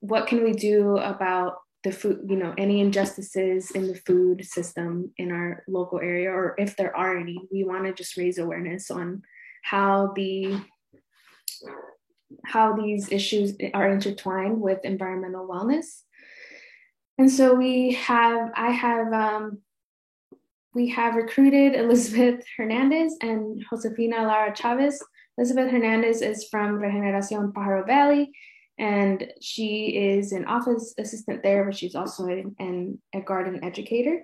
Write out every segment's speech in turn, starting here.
what can we do about the food, any injustices in the food system in our local area, or if there are any. We want to just raise awareness on how these issues are intertwined with environmental wellness. And so we have recruited Elizabeth Hernandez and Josefina Lara Chavez. Elizabeth Hernandez is from Regeneración Pajaro Valley, and she is an office assistant there, but she's also a garden educator.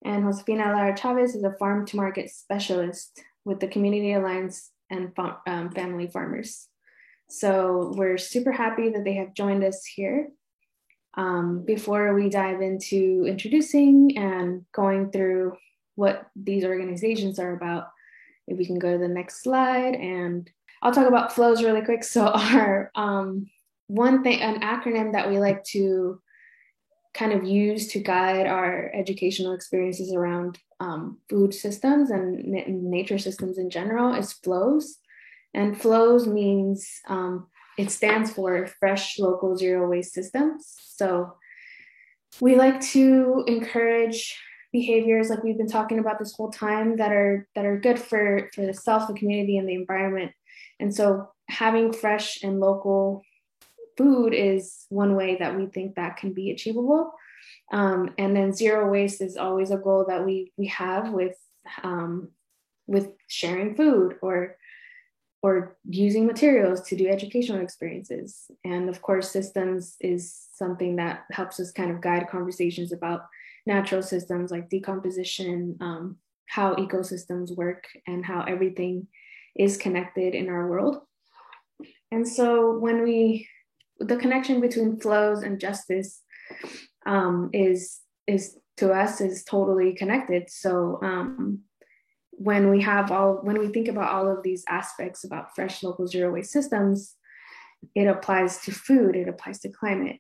And Josefina Lara Chavez is a farm to market specialist with the Community Alliance and Family Farmers. So we're super happy that they have joined us here. Before we dive into introducing and going through what these organizations are about, if we can go to the next slide, and I'll talk about flows really quick. So our one thing, an acronym that we like to kind of use to guide our educational experiences around food systems and nature systems in general, is FLOWS. And FLOWS means, it stands for Fresh, Local, Zero Waste Systems. So we like to encourage behaviors like we've been talking about this whole time that are good for the self, the community, and the environment. And so having fresh and local food is one way that we think that can be achievable. And then zero waste is always a goal that we have with sharing food or using materials to do educational experiences. And of course, systems is something that helps us kind of guide conversations about natural systems like decomposition, how ecosystems work, and how everything is connected in our world. And so the connection between flows and justice is to us is totally connected. So when we think about all of these aspects about fresh, local, zero waste systems, it applies to food, it applies to climate.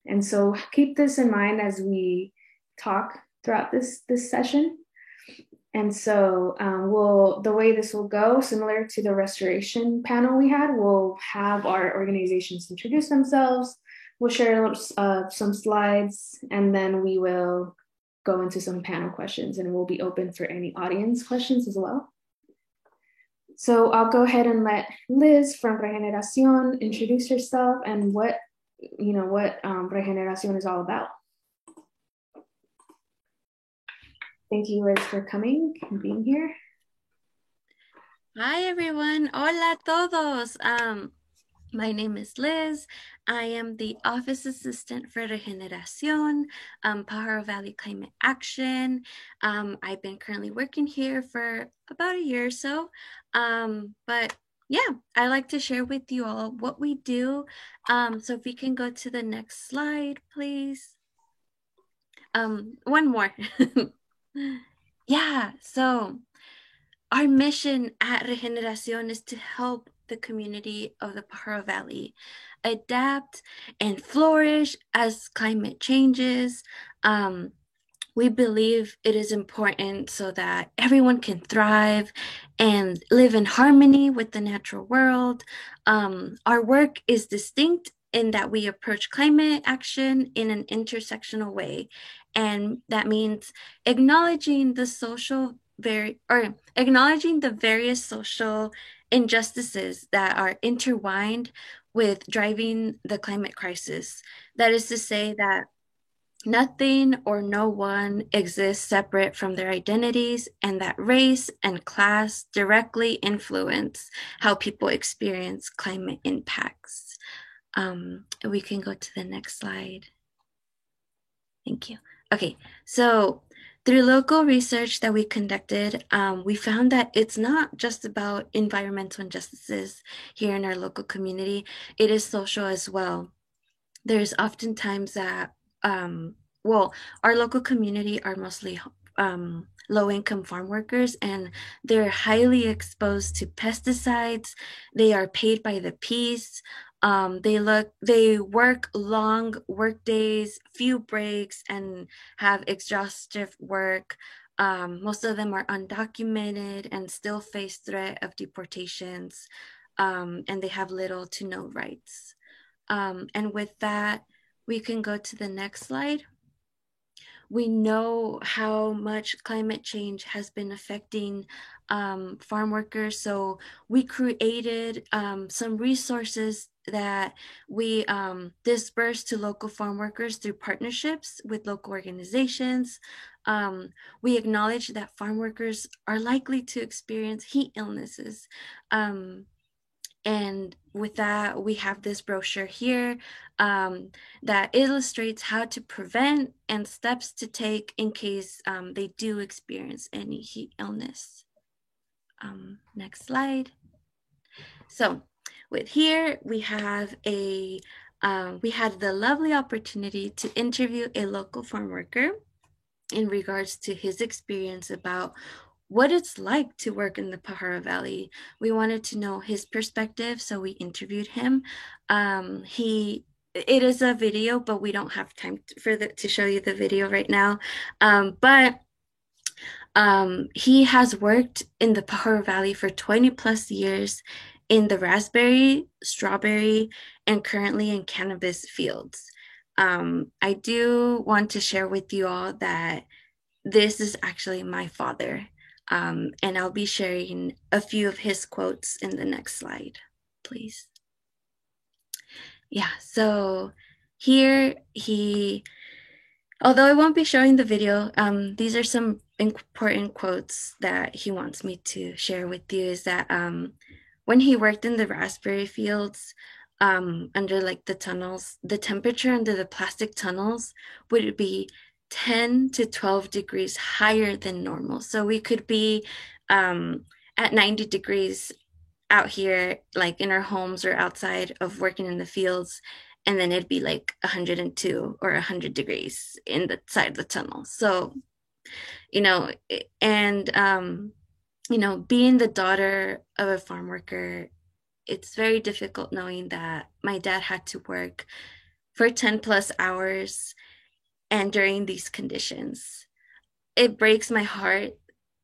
And so keep this in mind as we talk throughout this session. And so the way this will go, similar to the restoration panel we had, we'll have our organizations introduce themselves, we'll share some slides, and then we will go into some panel questions, and we'll be open for any audience questions as well. So I'll go ahead and let Liz from Regeneración introduce herself and what Regeneración is all about. Thank you, Liz, for coming and being here. Hi, everyone. Hola todos. My name is Liz. I am the office assistant for Regeneración, Pajaro Valley Climate Action. I've been currently working here for about a year or so. But yeah, I like to share with you all what we do. So if we can go to the next slide, please. One more. Yeah, so our mission at Regeneración is to help the community of the Pajaro Valley adapt and flourish as climate changes. We believe it is important so that everyone can thrive and live in harmony with the natural world. Our work is distinct in that we approach climate action in an intersectional way. And that means acknowledging the various social injustices that are intertwined with driving the climate crisis. That is to say that nothing or no one exists separate from their identities, and that race and class directly influence how people experience climate impacts. We can go to the next slide. Thank you. Okay, so through local research that we conducted, we found that it's not just about environmental injustices here in our local community, it is social as well. There's oftentimes that, our local community are mostly low-income farm workers, and they're highly exposed to pesticides. They are paid by the piece. They work long work days, few breaks, and have exhaustive work. Most of them are undocumented and still face threat of deportations, and they have little to no rights. And with that, we can go to the next slide. We know how much climate change has been affecting farm workers. So we created some resources that we dispersed to local farm workers through partnerships with local organizations. We acknowledge that farm workers are likely to experience heat illnesses. And with that, we have this brochure here that illustrates how to prevent and steps to take in case they do experience any heat illness. Next slide. So with here, we have we had the lovely opportunity to interview a local farm worker in regards to his experience about what it's like to work in the Pajaro Valley. We wanted to know his perspective, so we interviewed him. It is a video, but we don't have time to show you the video right now. But he has worked in the Pajaro Valley for 20 plus years in the raspberry, strawberry, and currently in cannabis fields. I do want to share with you all that this is actually my father. And I'll be sharing a few of his quotes in the next slide, please. Yeah, so here although I won't be showing the video, these are some important quotes that he wants me to share with you is that when he worked in the raspberry fields, under like the tunnels, the temperature under the plastic tunnels would be 10 to 12 degrees higher than normal. So we could be at 90 degrees out here, like in our homes or outside of working in the fields, and then it'd be like 102 or 100 degrees in the side of the tunnel. So, you know, and, being the daughter of a farm worker, it's very difficult knowing that my dad had to work for 10 plus hours and during these conditions. It breaks my heart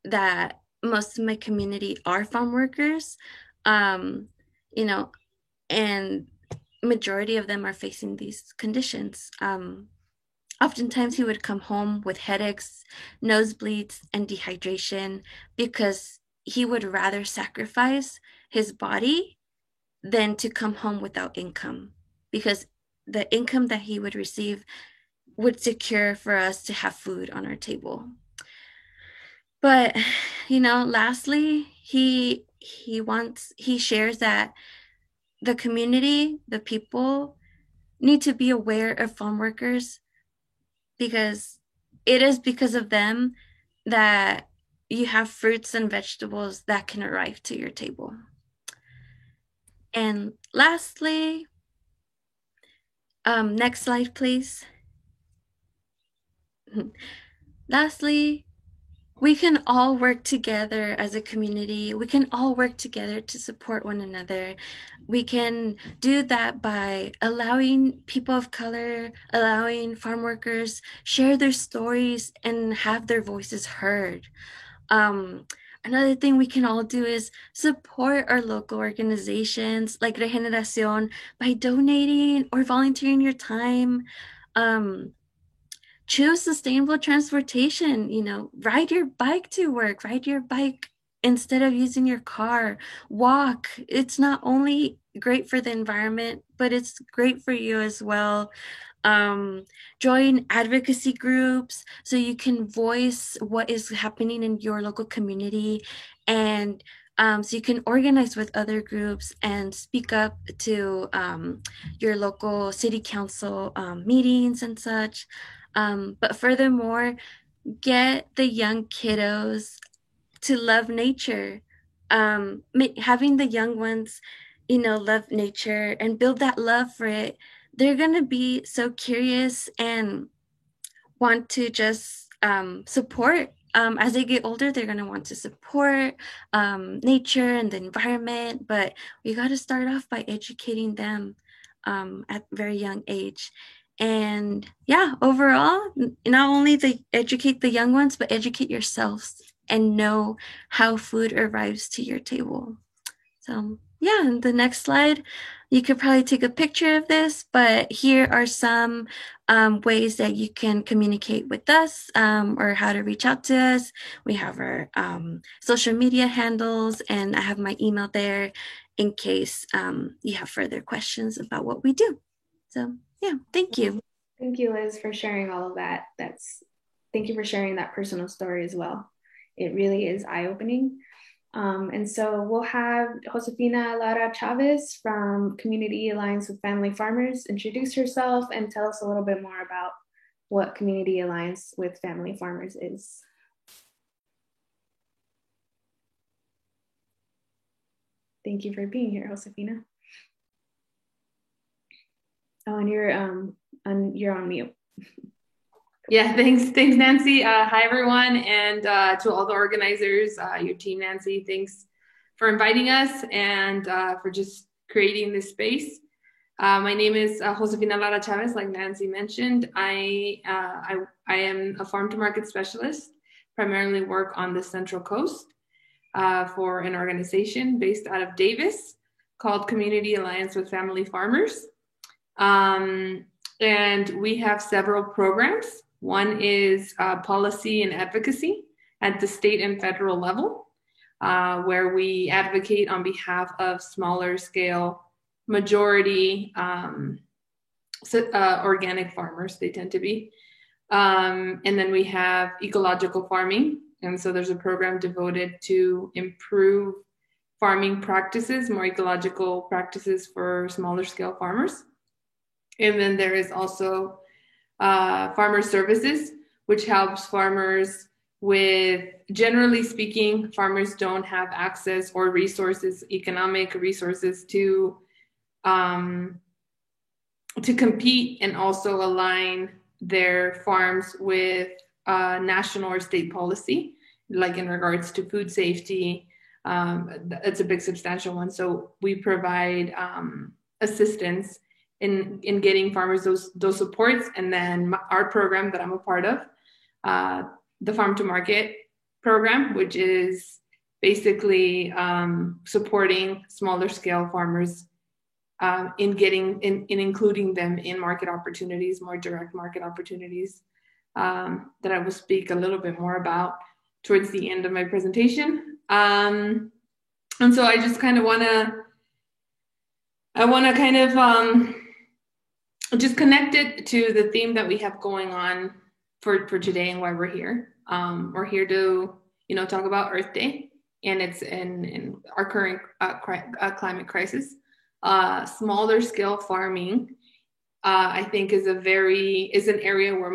that most of my community are farm workers, um, you know, and majority of them are facing these conditions. Oftentimes he would come home with headaches, nosebleeds, and dehydration because he would rather sacrifice his body than to come home without income, because the income that he would receive would secure for us to have food on our table. But lastly, he shares that the community, the people need to be aware of farm workers because it is because of them that you have fruits and vegetables that can arrive to your table. And lastly, next slide, please. Lastly, we can all work together as a community. We can all work together to support one another. We can do that by allowing people of color, allowing farm workers share their stories and have their voices heard. Another thing we can all do is support our local organizations like Regeneración by donating or volunteering your time. Choose sustainable transportation, ride your bike to work, ride your bike instead of using your car, walk. It's not only great for the environment, but it's great for you as well. Join advocacy groups so you can voice what is happening in your local community, and so you can organize with other groups and speak up to your local city council meetings and such. But furthermore, get the young kiddos to love nature. Having the young ones, love nature and build that love for it, they're going to be so curious and want to just support. As they get older, they're going to want to support nature and the environment, but we got to start off by educating them at a very young age. And yeah, overall, not only educate the young ones, but educate yourselves and know how food arrives to your table. So yeah, the next slide, You could probably take a picture of this, but here are some ways that you can communicate with us or how to reach out to us. We have our social media handles, and I have my email there in case you have further questions about what we do. So, yeah, thank you. Thank you, Liz, for sharing all of that. Thank you for sharing that personal story as well. It really is eye-opening. And so we'll have Josefina Lara Chavez from Community Alliance with Family Farmers introduce herself and tell us a little bit more about what Community Alliance with Family Farmers is. Thank you for being here, Josefina. Oh, and you're on mute. Yeah, thanks, Nancy. Hi, everyone, and to all the organizers, your team, Nancy, thanks for inviting us and for just creating this space. My name is Josefina Lara Chavez, like Nancy mentioned. I am a farm-to-market specialist, primarily work on the Central Coast for an organization based out of Davis called Community Alliance with Family Farmers. And we have several programs. One is policy and advocacy at the state and federal level, where we advocate on behalf of smaller scale majority organic farmers, they tend to be. And then we have ecological farming. And so there's a program devoted to improve farming practices, more ecological practices for smaller scale farmers. And then there is also farmer services, which helps farmers with, generally speaking, farmers don't have access or resources, economic resources to compete and also align their farms with national or state policy, like in regards to food safety. It's a big substantial one. So we provide assistance in getting farmers those supports. And then our program that I'm a part of, the Farm to Market program, which is basically supporting smaller scale farmers in including them in market opportunities, more direct market opportunities that I will speak a little bit more about towards the end of my presentation. And so I just kind of want to just connect it to the theme that we have going on for today and why we're here. We're here to, talk about Earth Day, and it's in our current climate crisis. Smaller scale farming, I think, is an area where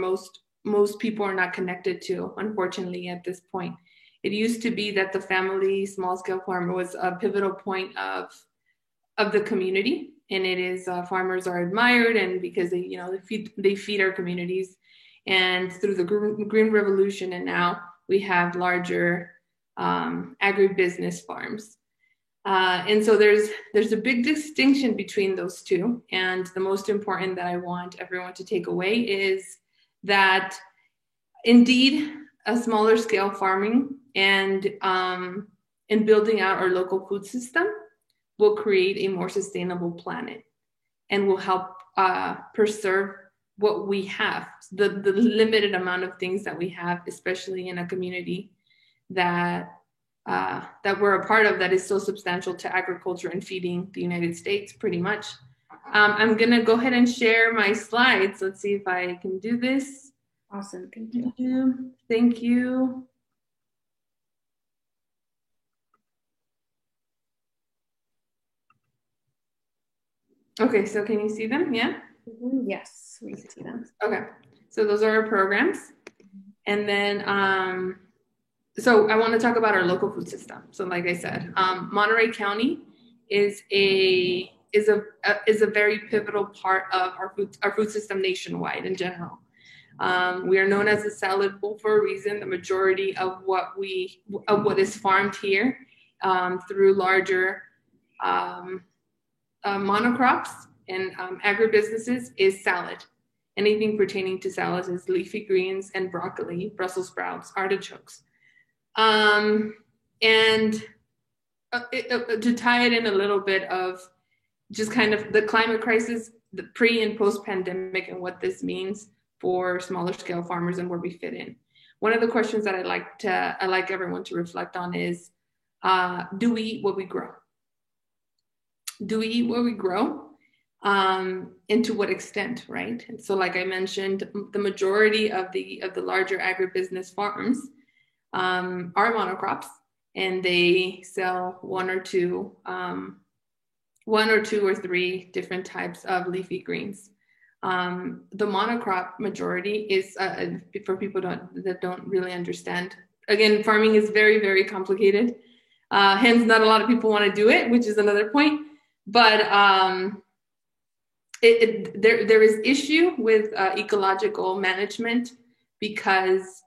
most people are not connected to, unfortunately, at this point. It used to be that the family small scale farmer was a pivotal point of the community. And it is farmers are admired, and because they feed our communities, and through the Green Revolution, and now we have larger agribusiness farms, and so there's a big distinction between those two. And the most important that I want everyone to take away is that indeed a smaller scale farming and building out our local food system will create a more sustainable planet and will help preserve what we have, the limited amount of things that we have, especially in a community that we're a part of that is so substantial to agriculture and feeding the United States, pretty much. I'm gonna go ahead and share my slides. Let's see if I can do this. Awesome, thank you. Thank you. Okay, so can you see them? Yeah? Yes, we can see them. Okay, so those are our programs. And then, so I want to talk about our local food system. So like I said, Monterey County is a very pivotal part of our food system nationwide in general. We are known as a salad bowl for a reason. The majority of what is farmed here through larger monocrops and agribusinesses is salad. Anything pertaining to salads is leafy greens and broccoli, Brussels sprouts, artichokes. And to tie it in a little bit of just kind of the climate crisis, the pre and post pandemic, and what this means for smaller scale farmers and where we fit in. One of the questions that I like everyone to reflect on is, do we eat what we grow? Do we eat what we grow? And to what extent, right? And so, like I mentioned, the majority of the larger agribusiness farms are monocrops, and they sell one or two or three different types of leafy greens. The monocrop majority is, for people that don't really understand, again, farming is very, very complicated. Hence, not a lot of people want to do it, which is another point. But there is issue with ecological management, because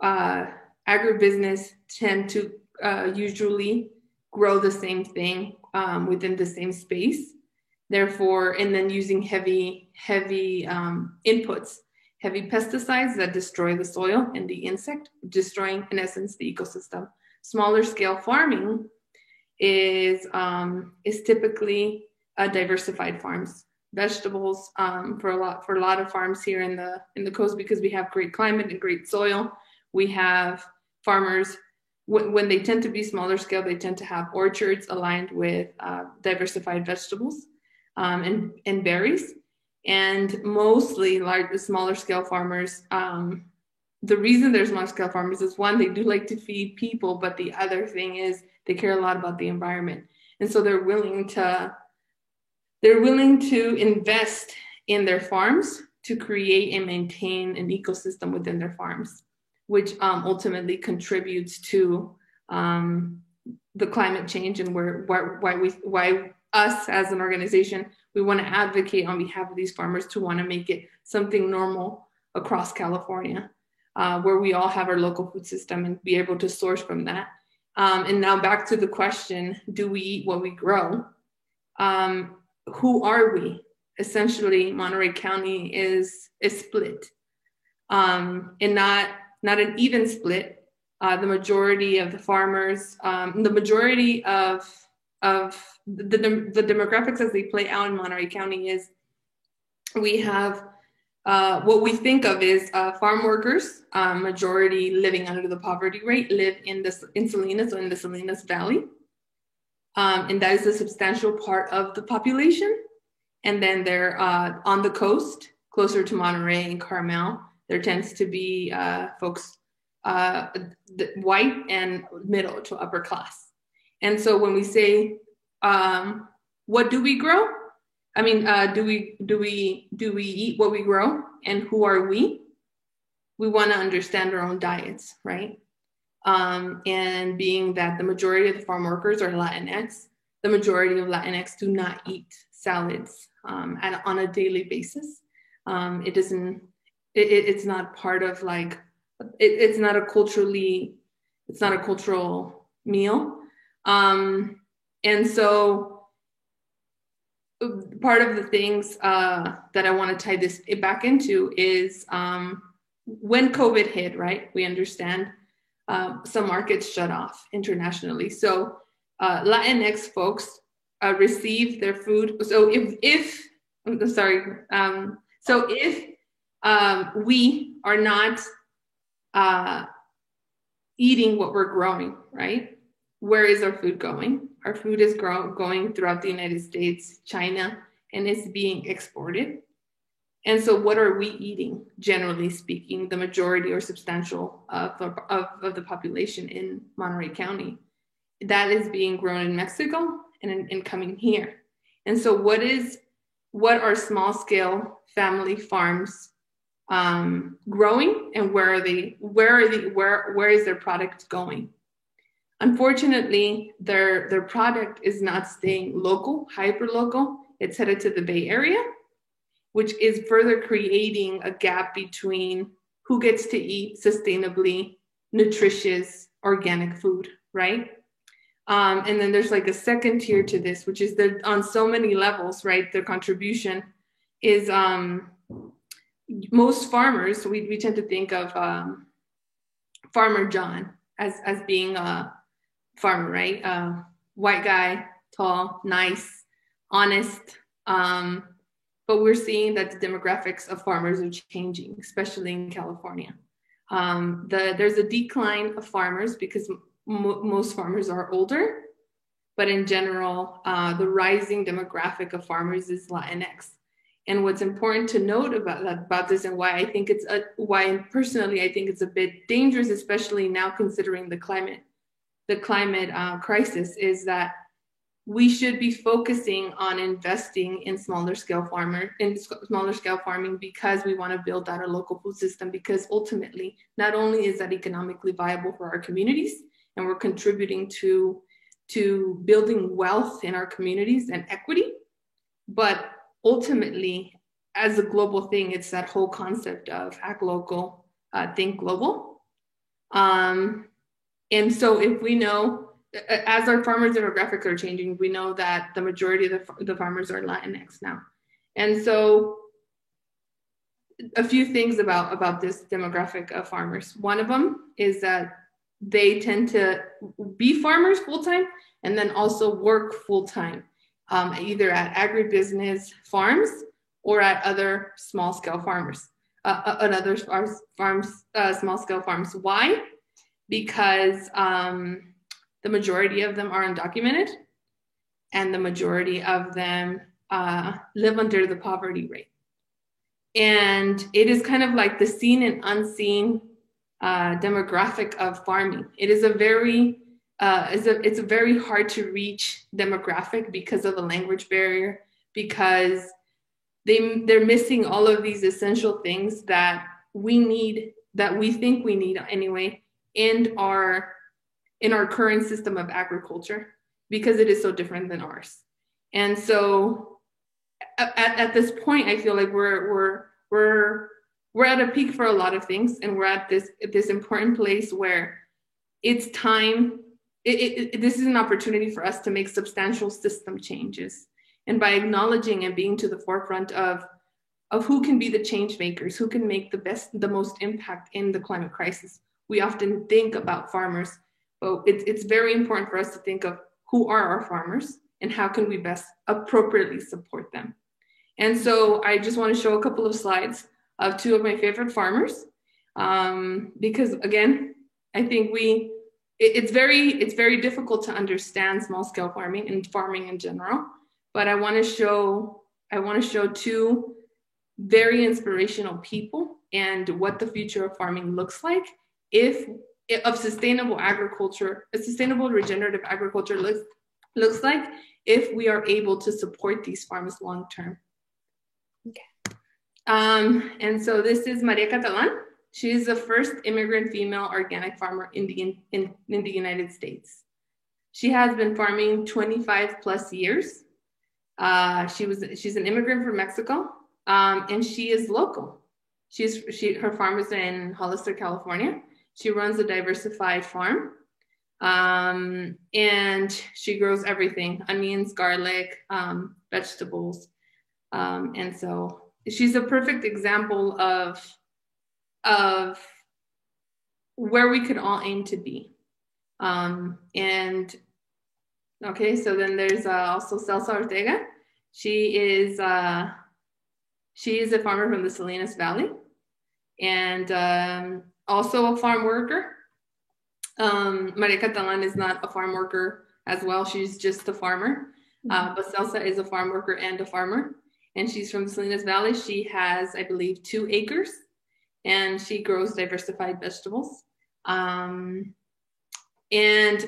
agribusiness tend to usually grow the same thing within the same space. Therefore, and then using heavy inputs, heavy pesticides that destroy the soil and the insect, destroying, in essence, the ecosystem. Smaller scale farming is typically diversified farms, vegetables, for a lot of farms here in the coast, because we have great climate and great soil. We have farmers, when they tend to be smaller scale, they tend to have orchards aligned with diversified vegetables and berries. And mostly smaller scale farmers, the reason there's smaller scale farmers is, one, they do like to feed people, but the other thing is they care a lot about the environment. And so they're willing to invest in their farms to create and maintain an ecosystem within their farms, which ultimately contributes to the climate change, and why us as an organization, we want to advocate on behalf of these farmers to want to make it something normal across California, where we all have our local food system and be able to source from that. And now back to the question, do we eat what we grow? Who are we? Essentially, Monterey County is split, and not an even split. The majority of the farmers, the majority of the demographics as they play out in Monterey County is, we have what we think of is farm workers, majority living under the poverty rate, live in Salinas, or in the Salinas Valley. And that is a substantial part of the population. And then they're on the coast, closer to Monterey and Carmel, there tends to be folks, white and middle to upper class. And so when we say, what do we grow? I mean, do we eat what we grow, and who are we? We want to understand our own diets, right? And being that the majority of the farm workers are Latinx, the majority of Latinx do not eat salads on a daily basis. It's not part of like, it's not a cultural meal. And so part of the things that I want to tie this back into is when COVID hit, right? We understand some markets shut off internationally. So Latinx folks receive their food. So if we are not eating what we're growing, right? Where is our food going? Our food is going throughout the United States, China, and it's being exported. And so what are we eating, generally speaking, the majority or substantial of the population in Monterey County? That is being grown in Mexico and coming here. And so what are small scale family farms growing, and where is their product going? Unfortunately, their product is not staying local, hyper local. It's headed to the Bay Area, which is further creating a gap between who gets to eat sustainably nutritious organic food, right? And then there's like a second tier to this, which is that on so many levels, right? Their contribution is most farmers, we tend to think of Farmer John as being a farmer, right? White guy, tall, nice, honest. But we're seeing that the demographics of farmers are changing, especially in California. There's a decline of farmers because most farmers are older, but in general, the rising demographic of farmers is Latinx. And what's important to note about this, and why I think why personally I think it's a bit dangerous, especially now considering the climate crisis, is that we should be focusing on investing in smaller scale farming because we want to build out a local food system, because ultimately not only is that economically viable for our communities and we're contributing to building wealth in our communities and equity, but ultimately as a global thing, it's that whole concept of act local, think global. And so if we know, as our farmers demographics are changing, we know that the majority of the farmers are Latinx now. And so a few things about this demographic of farmers. One of them is that they tend to be farmers full-time and then also work full-time, either at agribusiness farms or at other small-scale farms, small-scale farms. Why? Because the majority of them are undocumented, and the majority of them live under the poverty rate. And it is kind of like the seen and unseen demographic of farming. It is it's a very hard to reach demographic because of the language barrier, because they're missing all of these essential things that we need, that we think we need anyway, in our current system of agriculture, because it is so different than ours. And so at this point, I feel like we're at a peak for a lot of things, and we're at this important place where it's time. This is an opportunity for us to make substantial system changes. And by acknowledging and being to the forefront of who can be the change makers, who can make the most impact in the climate crisis, we often think about farmers, but it's very important for us to think of who are our farmers and how can we best appropriately support them. And so I just want to show a couple of slides of two of my favorite farmers, because again, I think it's very difficult to understand small scale farming and farming in general. But I want to show two very inspirational people and what the future of farming looks like of sustainable agriculture, a sustainable regenerative agriculture looks like if we are able to support these farms long term. Okay. And so this is Maria Catalan. She is the first immigrant female organic farmer in the United States. She has been farming 25 plus years. She's an immigrant from Mexico, and she is local. Her farm is in Hollister, California. She runs a diversified farm, and she grows everything: onions, garlic, vegetables, and so she's a perfect example of where we could all aim to be. And okay, so then there's also Celsa Ortega. She is a farmer from the Salinas Valley, and also a farm worker. Maria Catalan is not a farm worker as well. She's just a farmer. But Celsa is a farm worker and a farmer. And she's from the Salinas Valley. She has, I believe, 2 acres, and she grows diversified vegetables. And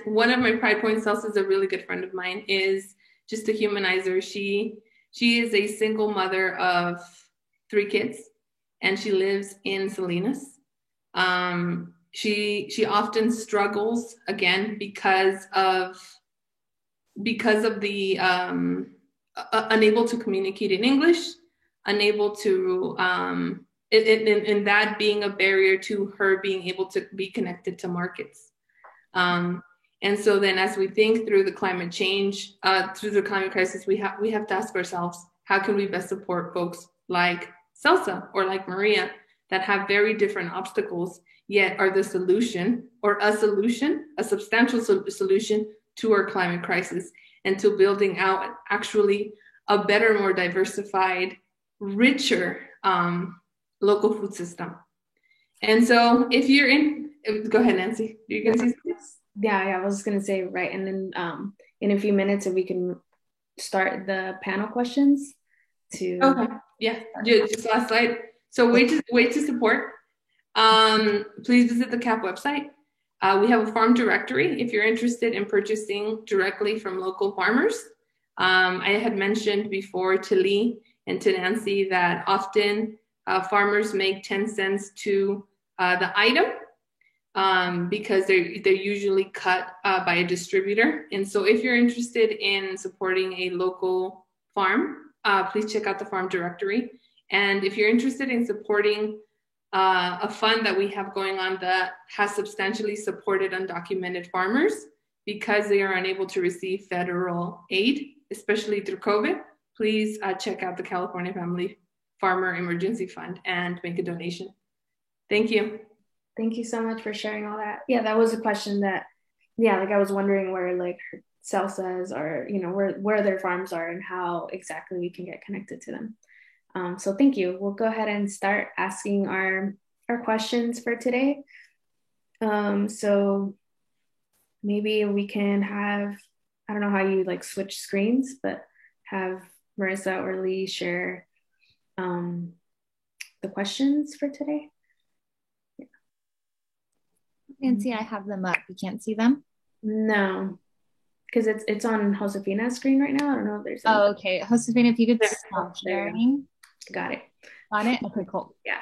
one of my pride points, Celsa is a really good friend of mine, is just to humanize her. She is a single mother of 3 kids, and she lives in Salinas. She often struggles, again, because of the unable to communicate in English, unable to and that being a barrier to her being able to be connected to markets. And so then, as we think through the climate change, through the climate crisis, we have to ask ourselves, how can we best support folks like Celsa or like Maria that have very different obstacles, yet are the solution, or a substantial solution to our climate crisis, and to building out actually a better, more diversified, richer local food system. And so if you're in, go ahead, Nancy. You're going to say something? Yeah, I was going to say, right. And then in a few minutes, if we can start the panel questions to. Okay, yeah, just last slide. So way to support. Please visit the CAP website. We have a farm directory if you're interested in purchasing directly from local farmers. I had mentioned before to Lee and to Nancy that often farmers make 10 cents to the item because they're usually cut by a distributor. And so if you're interested in supporting a local farm, please check out the farm directory. And if you're interested in supporting a fund that we have going on that has substantially supported undocumented farmers because they are unable to receive federal aid, especially through COVID, please check out the California Family Farmer Emergency Fund and make a donation. Thank you. Thank you so much for sharing all that. Yeah, that was a question that, like I was wondering where like Celsas or, where their farms are and how exactly we can get connected to them. So thank you. We'll go ahead and start asking our questions for today. So maybe we can have, I don't know how you like switch screens, but have Marissa or Lee share the questions for today. Yeah. Nancy, I have them up. You can't see them? No, because it's on Josefina's screen right now. I don't know if there's any. Oh, okay. Josefina, if you could stop sharing. Got it. Got it? Okay, cool. Yeah.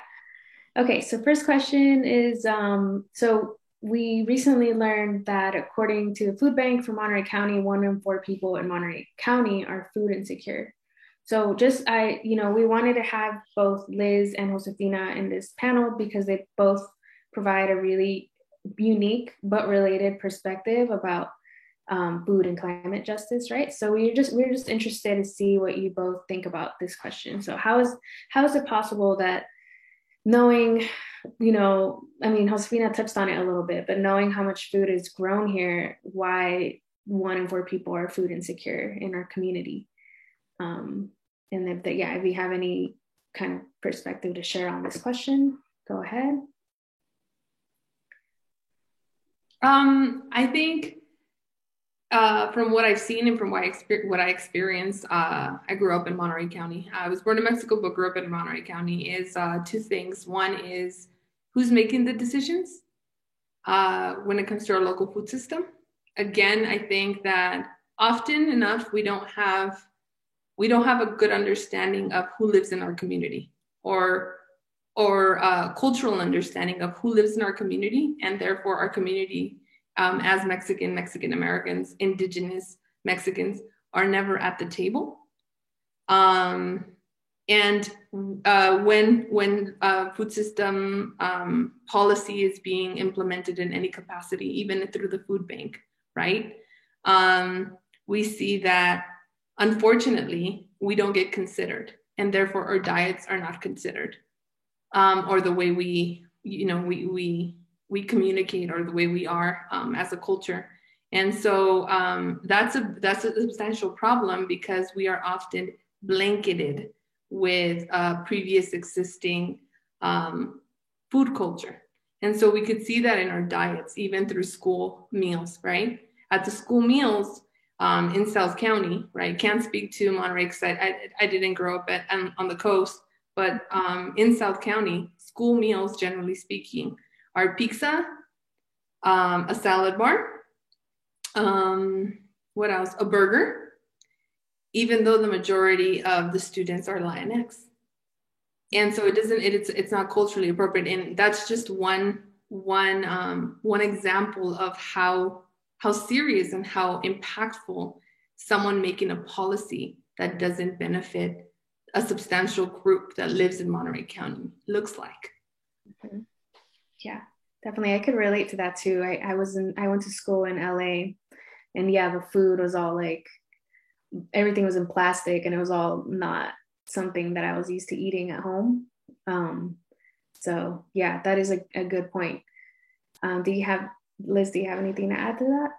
Okay, so first question is, so we recently learned that according to the Food Bank for Monterey County, 1 in 4 people in Monterey County are food insecure. So we wanted to have both Liz and Josefina in this panel because they both provide a really unique but related perspective about food and climate justice, right? So we're just interested to see what you both think about this question. So how is it possible that knowing, Josefina touched on it a little bit, but knowing how much food is grown here, why 1 in 4 people are food insecure in our community? And if you have any kind of perspective to share on this question, go ahead. I think from what I've seen and from what I experienced, I grew up in Monterey County. I was born in Mexico, but grew up in Monterey County, is 2 things. One is who's making the decisions when it comes to our local food system. Again, I think that often enough, we don't have a good understanding of who lives in our community or cultural understanding of who lives in our community, and therefore our community as Mexican Americans, indigenous Mexicans are never at the table. And when food system policy is being implemented in any capacity, even through the food bank, right? We see that unfortunately we don't get considered, and therefore our diets are not considered, or the way we communicate, or the way we are as a culture. And so that's a substantial problem because we are often blanketed with previous existing food culture. And so we could see that in our diets, even through school meals, right? At the school meals in South County, right? Can't speak to Monterey because I didn't grow up on the coast, but in South County, school meals, generally speaking, are pizza, a salad bar, what else? A burger, even though the majority of the students are Latinx. And so it's not culturally appropriate. And that's just one example of how serious and how impactful someone making a policy that doesn't benefit a substantial group that lives in Monterey County looks like. Mm-hmm. Yeah, definitely. I could relate to that too. I went to school in LA, and the food was all like, everything was in plastic, and it was all not something that I was used to eating at home. So yeah, that is a good point. Liz, do you have anything to add to that?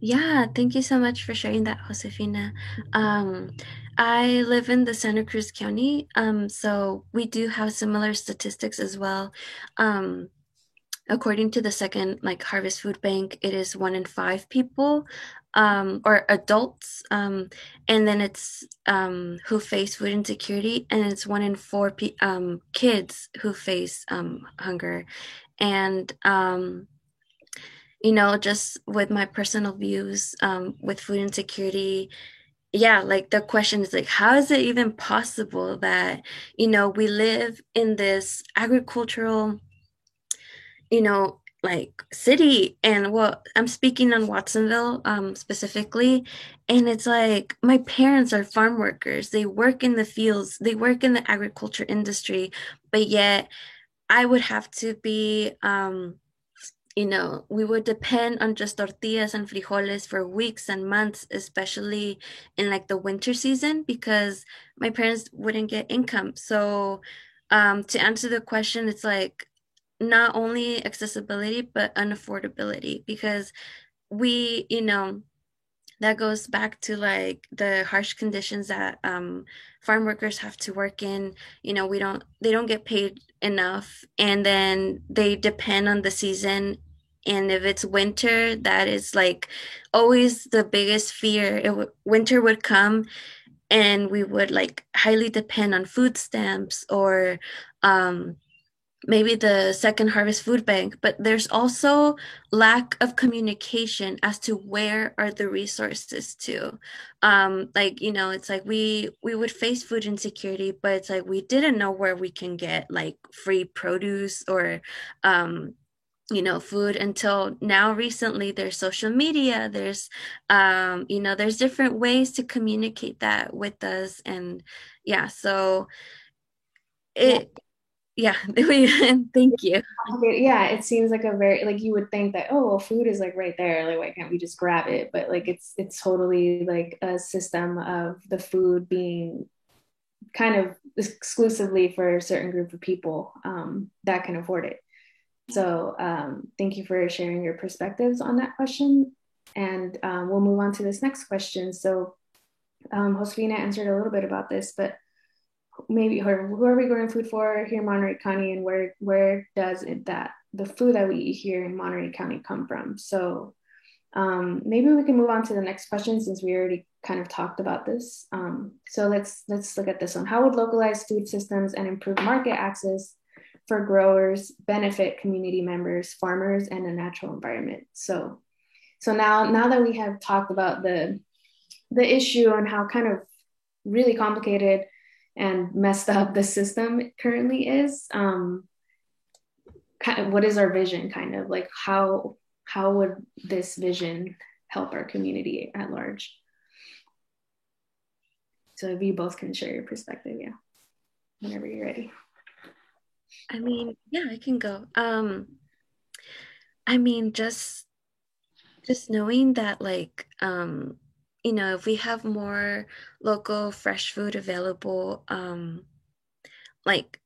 Yeah, thank you so much for sharing that, Josefina. Um, I live in the Santa Cruz County, so we do have similar statistics as well. Um, According to the second Harvest Food Bank, it is 1 in 5 people, or adults, and then it's who face food insecurity, and it's 1 in 4 kids who face hunger. And just with my personal views with food insecurity, yeah, like the question is like, how is it even possible that, we live in this agricultural, like city, and well, I'm speaking on Watsonville specifically, and it's like my parents are farm workers. They work in the fields, they work in the agriculture industry, but yet I would have to be we would depend on just tortillas and frijoles for weeks and months, especially in like the winter season, because my parents wouldn't get income. So, to answer the question, it's like not only accessibility, but unaffordability, because that goes back to like the harsh conditions that farm workers have to work in. They don't get paid enough, and then they depend on the season. And if it's winter, that is like always the biggest fear. Winter would come, and we would like highly depend on food stamps, or um, maybe the second Harvest Food Bank. But there's also lack of communication as to where are the resources to. It's like we would face food insecurity, but it's like we didn't know where we can get like free produce, or food, until now. Recently, there's social media, there's different ways to communicate that with us. And yeah, so it yeah, thank you. Yeah, it seems like a very, like, you would think that, oh well, food is like right there, like why can't we just grab it? But like it's totally like a system of the food being kind of exclusively for a certain group of people that can afford it. So thank you for sharing your perspectives on that question. And we'll move on to this next question. So Josefina answered a little bit about this, but maybe who are we growing food for here in Monterey County, and where does the food that we eat here in Monterey County come from? So maybe we can move on to the next question, since we already kind of talked about this. So let's look at this one. How would localized food systems and improved market access for growers benefit community members, farmers, and a natural environment? So now that we have talked about the issue and how kind of really complicated and messed up the system currently is, kind of what is our vision? Kind of like how would this vision help our community at large? So if you both can share your perspective, yeah, whenever you're ready. I mean, yeah, I can go. I mean, just knowing that, like, if we have more local fresh food available, like,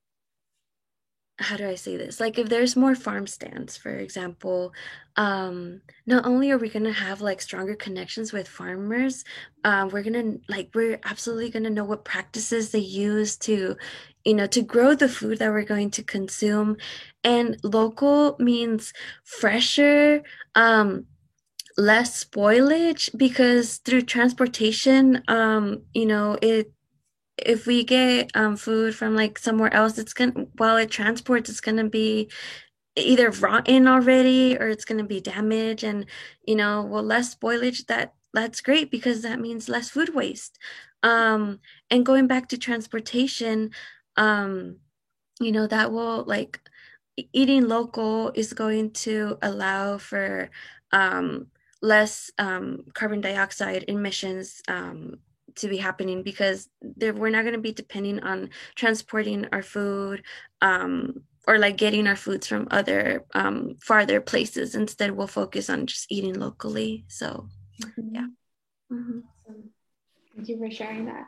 how do I say this? Like, if there's more farm stands, for example, not only are we gonna have like stronger connections with farmers, we're absolutely gonna know what practices they use to grow the food that we're going to consume. And local means fresher, less spoilage, because through transportation, if we get food from like somewhere else, while it transports, it's gonna be either rotten already, or it's gonna be damaged. And less spoilage, that's great, because that means less food waste. And going back to transportation, that will like eating local is going to allow for less carbon dioxide emissions to be happening, because we're not going to be depending on transporting our food, or like getting our foods from other farther places. Instead, we'll focus on just eating locally. So yeah. Mm-hmm. Awesome. Thank you for sharing that.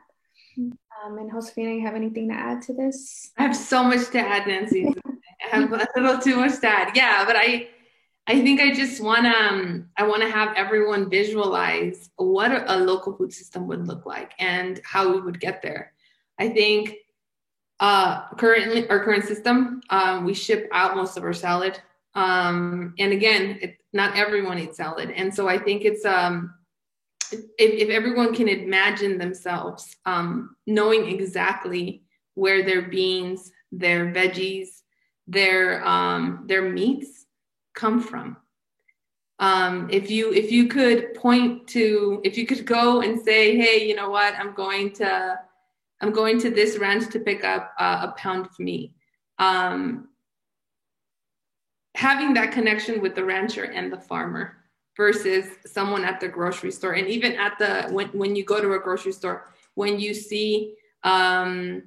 And Josefina, you have anything to add to this? I have so much to add, Nancy. I have a little too much to add. Yeah, but I I think I just I want to have everyone visualize what a local food system would look like and how we would get there. I think currently our current system, we ship out most of our salad. And again, not everyone eats salad. And so I think it's, if everyone can imagine themselves knowing exactly where their beans, their veggies, their meats come from. If you could if you could go and say, hey, you know what, I'm going to this ranch to pick up a pound of meat. Having that connection with the rancher and the farmer versus someone at the grocery store. And even at when you go to a grocery store, when you see Catalan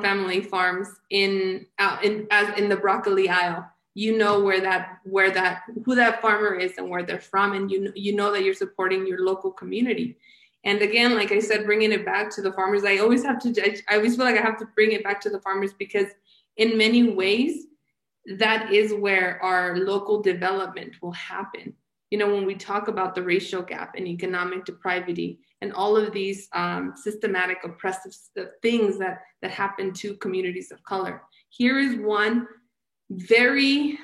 family farms in the broccoli aisle, you know who that farmer is and where they're from, and you know that you're supporting your local community. And again, like I said, bringing it back to the farmers, I always feel like I have to bring it back to the farmers, because in many ways, that is where our local development will happen. You know, when we talk about the racial gap and economic depravity and all of these systematic oppressive things that happen to communities of color, here is one very,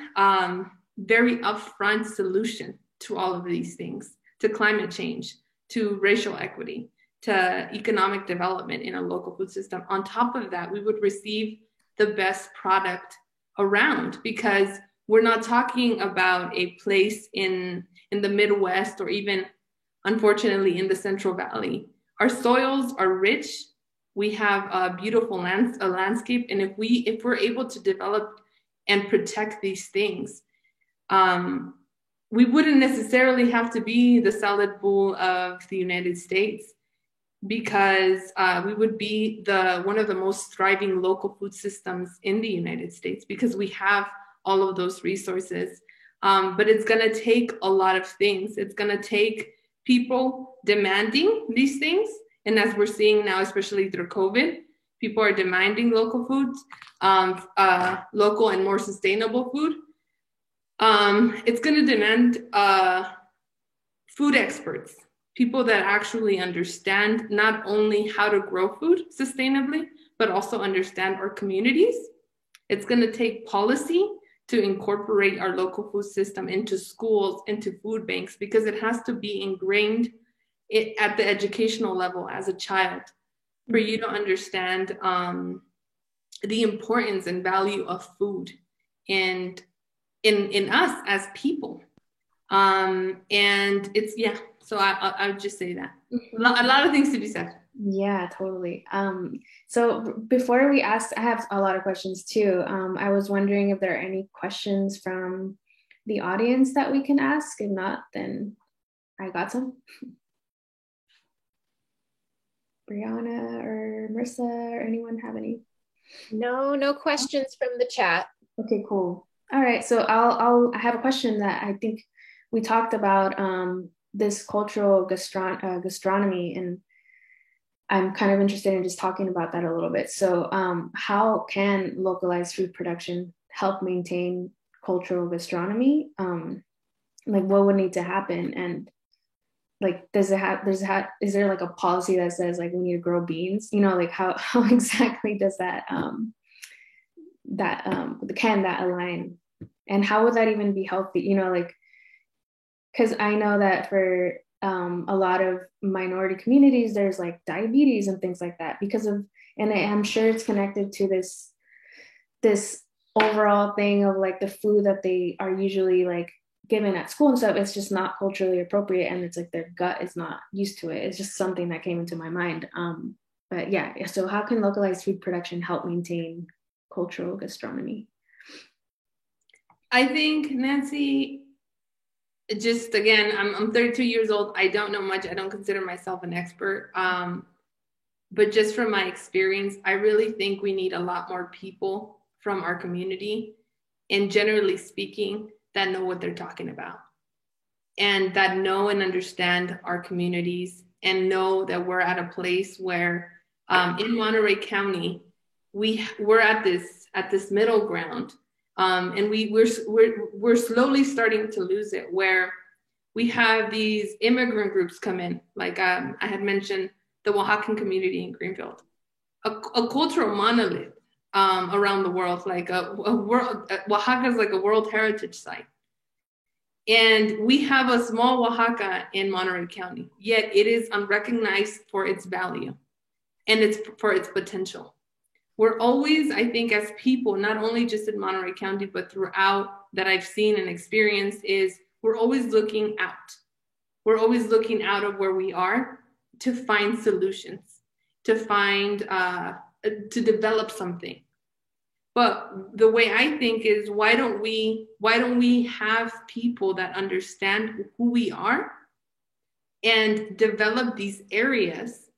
very upfront solution to all of these things, to climate change, to racial equity, to economic development in a local food system. On top of that, we would receive the best product around, because we're not talking about a place in the Midwest or even, unfortunately, in the Central Valley. Our soils are rich. We have a beautiful landscape, and if we're able to develop and protect these things, we wouldn't necessarily have to be the salad bowl of the United States, because we would be one of the most thriving local food systems in the United States, because we have all of those resources. But it's going to take a lot of things. It's going to take people demanding these things. And as we're seeing now, especially through COVID, people are demanding local foods, local and more sustainable food. It's going to demand food experts, people that actually understand not only how to grow food sustainably, but also understand our communities. It's going to take policy to incorporate our local food system into schools, into food banks, because it has to be ingrained at the educational level as a child, for you to understand the importance and value of food and in us as people. And it's, yeah, so I would just say that. A lot of things to be said. Yeah, totally. So before we ask, I have a lot of questions too. I was wondering if there are any questions from the audience that we can ask. If not, then I got some. Brianna or Marissa or anyone have any? No questions from the chat. Okay, cool. All right, so I have a question that I think we talked about, this cultural gastronomy, and I'm kind of interested in just talking about that a little bit. So how can localized food production help maintain cultural gastronomy? Like, what would need to happen? And like, is there like a policy that says like we need to grow beans? You know, like how exactly does that can that align? And how would that even be healthy? You know, like, because I know that for a lot of minority communities, there's like diabetes and things like that and I'm sure it's connected to this overall thing of like the food that they are usually like given at school and stuff. It's just not culturally appropriate, and it's like their gut is not used to it. It's just something that came into my mind. But yeah, so how can localized food production help maintain cultural gastronomy? I think, Nancy, just again, I'm 32 years old. I don't know much. I don't consider myself an expert. But just from my experience, I really think we need a lot more people from our community, and generally speaking, that know what they're talking about, and that know and understand our communities, and know that we're at a place where in Monterey County, we're at this middle ground And we're slowly starting to lose it, where we have these immigrant groups come in, like I had mentioned the Oaxacan community in Greenfield, a cultural monolith around the world, like a world. Oaxaca is like a World Heritage Site. And we have a small Oaxaca in Monterey County, yet it is unrecognized for its value and for its potential. We're always, I think, as people, not only just in Monterey County, but throughout that I've seen and experienced, is we're always looking out. We're always looking out of where we are to find solutions, to find, to develop something. But the way I think is, why don't we have people that understand who we are and develop these areas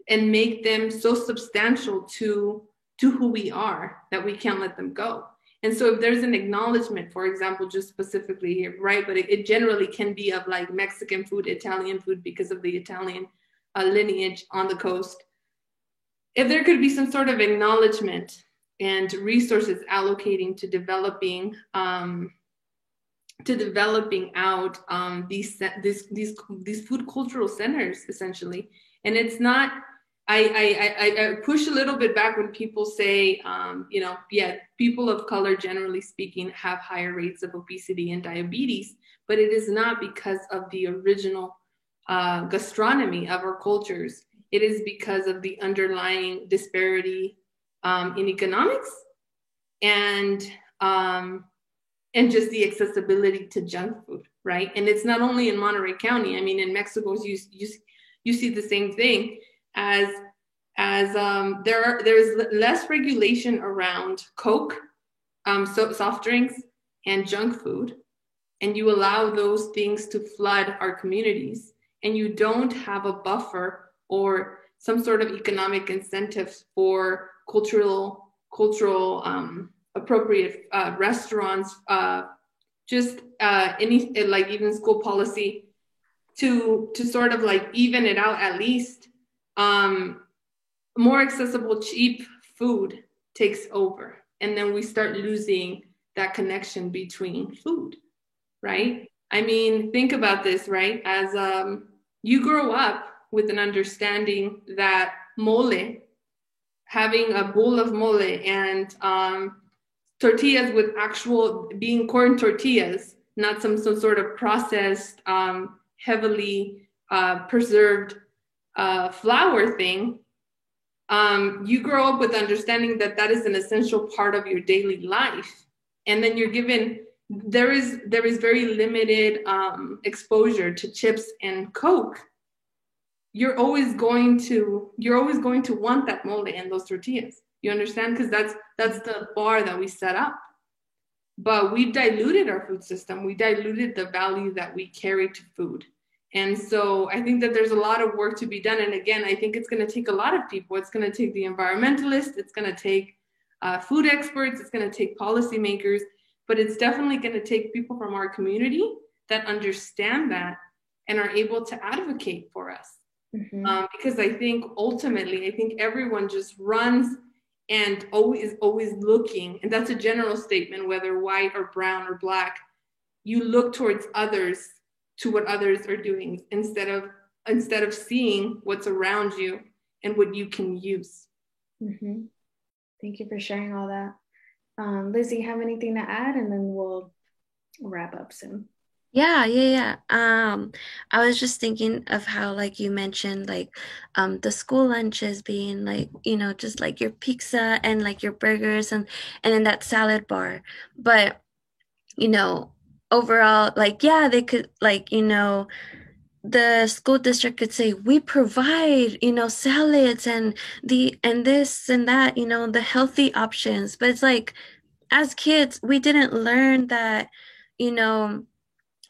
and make them so substantial to who we are that we can't let them go. And so if there's an acknowledgement, for example, just specifically here, right, but it generally can be of like Mexican food, Italian food, because of the Italian lineage on the coast. If there could be some sort of acknowledgement and resources allocating to developing out these food cultural centers, essentially. And it's not, I push a little bit back when people say, people of color, generally speaking, have higher rates of obesity and diabetes, but it is not because of the original gastronomy of our cultures. It is because of the underlying disparity in economics and just the accessibility to junk food, right? And it's not only in Monterey County. I mean, in Mexico, you see the same thing as there's less regulation around Coke, soft drinks, and junk food, and you allow those things to flood our communities, and you don't have a buffer or some sort of economic incentives for cultural appropriate restaurants, any, like even school policy to sort of like even it out at least. More accessible, cheap food takes over. And then we start losing that connection between food, right? I mean, think about this, right? As you grow up with an understanding that mole, having a bowl of mole and tortillas with actual being corn tortillas, not some sort of processed, heavily preserved flour thing, you grow up with understanding that that is an essential part of your daily life. And then you're given, there is very limited exposure to chips and Coke. You're always going to want that mole and those tortillas. You understand? Because that's the bar that we set up. But we've diluted our food system. We diluted the value that we carry to food. And so I think that there's a lot of work to be done. And again, I think it's going to take a lot of people. It's going to take the environmentalists. It's going to take food experts. It's going to take policymakers. But it's definitely going to take people from our community that understand that and are able to advocate for us. Mm-hmm. Because I think ultimately, everyone just runs and always looking. And that's a general statement, whether white or brown or black. You look towards others, to what others are doing instead of seeing what's around you and what you can use. Mm-hmm. Thank you for sharing all that. Lizzie, have anything to add? And then we'll wrap up soon. Yeah. I was just thinking of how, like you mentioned, like the school lunches being like, just like your pizza and like your burgers and then that salad bar. But, overall, like, yeah, they could, like, the school district could say, we provide, salads and this and that, the healthy options. But it's like, as kids, we didn't learn that,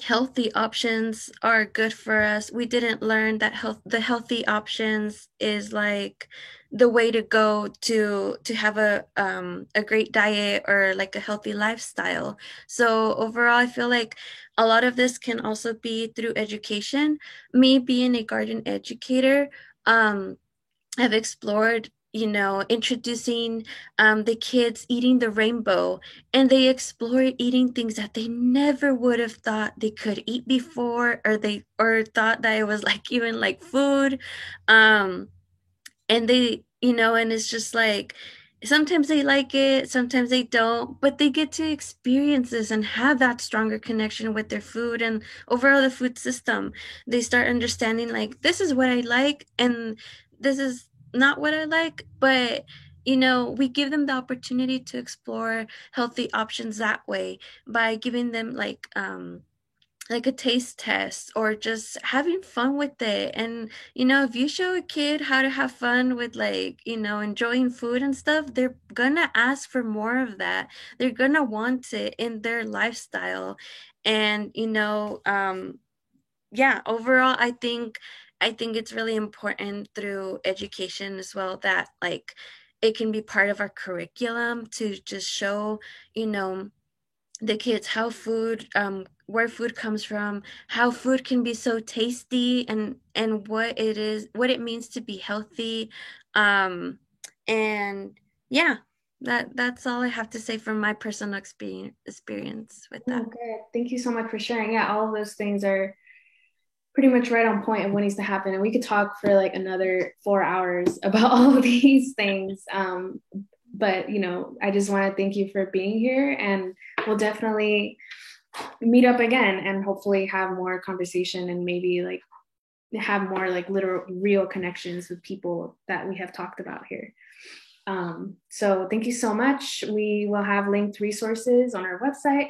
healthy options are good for us. We didn't learn that the healthy options is like the way to go to have a great diet or like a healthy lifestyle. So overall, I feel like a lot of this can also be through education. Me being a garden educator, I've explored introducing the kids eating the rainbow, and they explore eating things that they never would have thought they could eat before, or thought that it was like even like food. And and it's just like sometimes they like it, sometimes they don't, but they get to experience this and have that stronger connection with their food and overall the food system. They start understanding like, this is what I like and this is not what I like, but we give them the opportunity to explore healthy options that way by giving them like a taste test or just having fun with it. And if you show a kid how to have fun with enjoying food and stuff, they're gonna ask for more of that. They're gonna want it in their lifestyle. And yeah, overall I think it's really important through education as well that like it can be part of our curriculum to just show you know the kids how food where food comes from, how food can be so tasty, and what it means to be healthy. And yeah, that's all I have to say from my personal experience with that. Okay, thank you so much for sharing. Yeah, all of those things are pretty much right on point of what needs to happen, and we could talk for like another 4 hours about all of these things. But I just want to thank you for being here, and we'll definitely meet up again and hopefully have more conversation and maybe like have more like literal real connections with people that we have talked about here. So thank you so much. We will have linked resources on our website,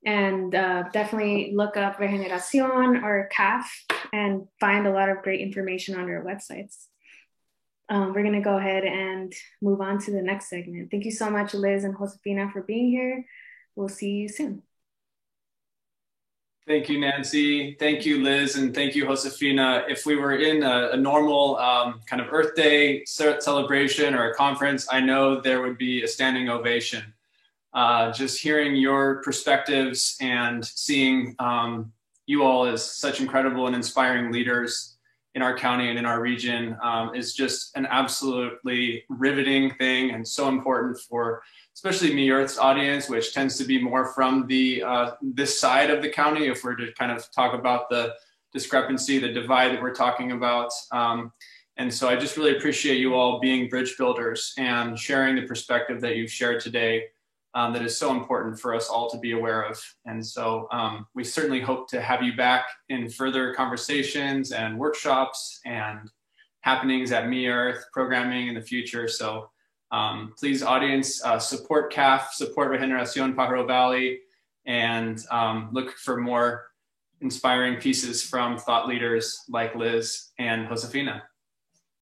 and definitely look up Regeneración or CAF and find a lot of great information on our websites. We're going to go ahead and move on to the next segment. Thank you so much, Liz and Josefina, for being here. We'll see you soon. Thank you, Nancy. Thank you, Liz, and thank you, Josefina. If we were in a normal kind of Earth Day celebration or a conference, I know there would be a standing ovation. Just hearing your perspectives and seeing you all as such incredible and inspiring leaders in our county and in our region is just an absolutely riveting thing, and so important for especially Me Earth's audience, which tends to be more from the this side of the county, if we're to kind of talk about the discrepancy, the divide that we're talking about. And so I just really appreciate you all being bridge builders and sharing the perspective that you've shared today that is so important for us all to be aware of. And so we certainly hope to have you back in further conversations and workshops and happenings at Me Earth programming in the future. So please, audience, support CAF, support Regeneración Pajaro Valley, and look for more inspiring pieces from thought leaders like Liz and Josefina.